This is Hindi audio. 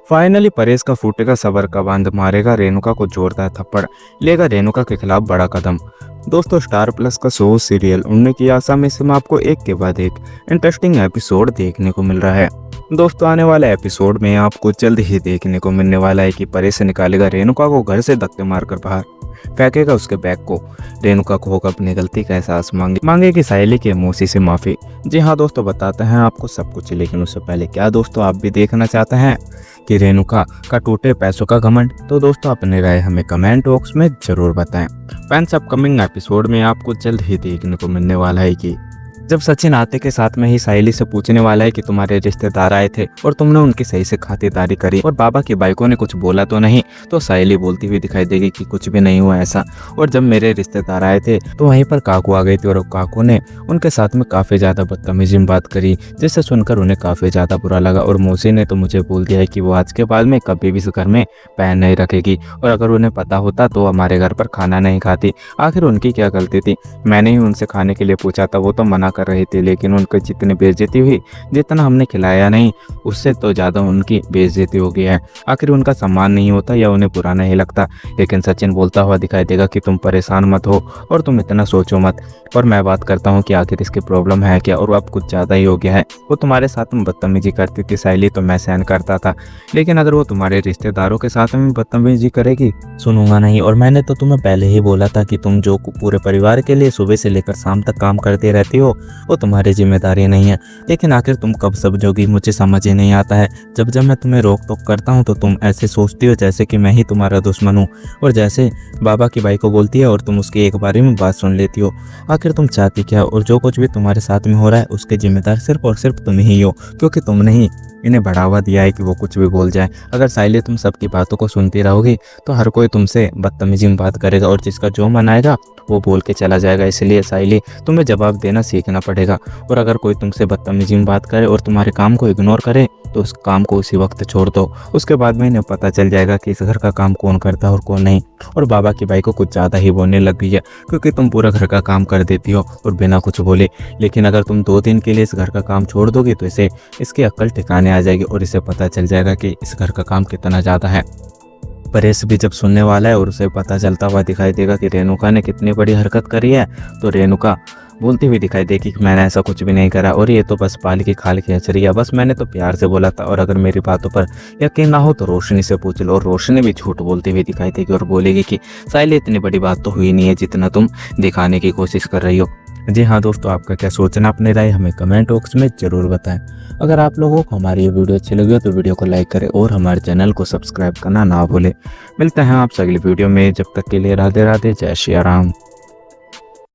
फाइनली परेश का फूटेगा सबर का बांध, मारेगा रेणुका को जोरदार थप्पड़, लेगा रेणुका के खिलाफ बड़ा कदम। दोस्तों, स्टार प्लस का शो सीरियल उड़ने की आशा में से आपको एक के बाद एक इंटरेस्टिंग एपिसोड देखने को मिल रहा है। दोस्तों, आने वाले एपिसोड में आपको जल्द ही देखने को मिलने वाला है कि परेश निकालेगा रेणुका को घर से धक्के मारकर बाहर, फेंकेगा उसके बैग को, रेणुका को होगा अपनी गलती का एहसास, मांगेगी साहेली के मौसी से माफी। जी हाँ दोस्तों, बताते हैं आपको सब कुछ, लेकिन उससे पहले क्या दोस्तों आप भी देखना चाहते हैं कि रेणुका का टूटे पैसों का घमंड? तो दोस्तों अपनी राय हमें कमेंट बॉक्स में जरूर बताएं। फ्रेंड्स, अपकमिंग एपिसोड में आपको जल्द ही देखने को मिलने वाला है कि जब सचिन आते के साथ में ही साहेली से पूछने वाला है कि तुम्हारे रिश्तेदार आए थे और तुमने उनकी सही से खातिरदारी करी और बाबा की बाइकों ने कुछ बोला तो नहीं, तो साहेली बोलती हुई दिखाई देगी कि कुछ भी नहीं हुआ ऐसा। और जब मेरे रिश्तेदार आए थे तो वहीं पर काकू आ गई थी और काकू ने उनके साथ में काफ़ी ज़्यादा बदतमीजी में बात करी, जिससे सुनकर उन्हें काफ़ी ज़्यादा बुरा लगा। और मौसी ने तो मुझे बोल दिया है कि वो आज के बाद में कभी भी इस घर में पैर नहीं रखेगी, और अगर उन्हें पता होता तो हमारे घर पर खाना नहीं खाती। आखिर उनकी क्या गलती थी? मैंने ही उनसे खाने के लिए पूछा था, वो तो मना कर रही थी, लेकिन उनकी जितनी बेइज्जती हुई, जितना हमने खिलाया नहीं उससे तो ज़्यादा उनकी बेइज्जती हो गई है। आखिर उनका सम्मान नहीं होता या उन्हें बुरा नहीं लगता? लेकिन सचिन बोलता हुआ दिखाई देगा कि तुम परेशान मत हो और तुम इतना सोचो मत। और मैं बात करता हूँ कि आखिर इसकी प्रॉब्लम है क्या, और अब कुछ ज़्यादा ही हो गया है। वो तुम्हारे साथ में बदतमीजी करती थी साहेली, तो मैं सहन करता था, लेकिन अगर वो तुम्हारे रिश्तेदारों के साथ में बदतमीजी करेगी, सुनूंगा नहीं। और मैंने तो तुम्हें पहले ही बोला था कि तुम जो पूरे परिवार के लिए सुबह से लेकर शाम तक काम करते रहती हो वो तुम्हारी जिम्मेदारी नहीं है। लेकिन आखिर तुम कब समझोगी, मुझे समझ ही नहीं आता है। जब जब मैं तुम्हें रोक टोक करता हूँ तो तुम ऐसे सोचती हो जैसे कि मैं ही तुम्हारा दुश्मन हूँ, और जैसे बाबा की बाई को बोलती है और तुम उसकी एक बारी में बात सुन लेती हो। आखिर तुम चाहती क्या? और जो कुछ भी तुम्हारे साथ में हो रहा है उसके जिम्मेदार सिर्फ और सिर्फ तुम ही हो, क्योंकि तुमने ही इन्हें बढ़ावा दिया है कि वो कुछ भी बोल जाए। अगर साहेली तुम सबकी बातों को सुनती रहोगी तो हर कोई तुमसे बदतमीजी में बात करेगा और जिसका जो मन आएगा वो बोल के चला जाएगा। इसलिए साहेली तुम्हें जवाब देना सीखना पड़ेगा, और अगर कोई तुमसे बदतमीजी में बात करे और तुम्हारे काम को इग्नोर करे तो उस काम को उसी वक्त छोड़ दो। उसके बाद में इन्हें पता चल जाएगा कि इस घर का काम कौन करता है और कौन नहीं। और बाबा की बाई को कुछ ज़्यादा ही बोलने लग गई है, क्योंकि तुम पूरा घर का काम कर देती हो और बिना कुछ बोले। लेकिन अगर तुम 2 दिन के लिए इस घर का काम छोड़ दोगे तो इसे इसकी अक्ल ठिकाने आ जाएगी और इसे पता चल जाएगा कि इस घर का काम कितना ज़्यादा है। परेश भी जब सुनने वाला है और उसे पता चलता हुआ दिखाई देगा कि रेणुका ने कितनी बड़ी हरकत करी है, तो रेणुका बोलती हुई दिखाई देगी कि मैंने ऐसा कुछ भी नहीं करा और ये तो बस पाल की खाल की हचरी है, बस मैंने तो प्यार से बोला था। और अगर मेरी बातों पर यकीन ना हो तो रोशनी से पूछ लो। और रोशनी भी झूठ बोलती हुई दिखाई देगी और बोलेगी कि साहेली इतनी बड़ी बात तो हुई नहीं है जितना तुम दिखाने की कोशिश कर रही हो। जी हाँ दोस्तों, आपका क्या सोचना, अपनी राय हमें कमेंट बॉक्स में जरूर बताएं। अगर आप लोगों को हमारी ये वीडियो अच्छी लगी हो तो वीडियो को लाइक करें और हमारे चैनल को सब्सक्राइब करना ना भूलें। मिलते हैं आपसे अगली वीडियो में, जब तक के लिए राधे राधे, जय श्री राम।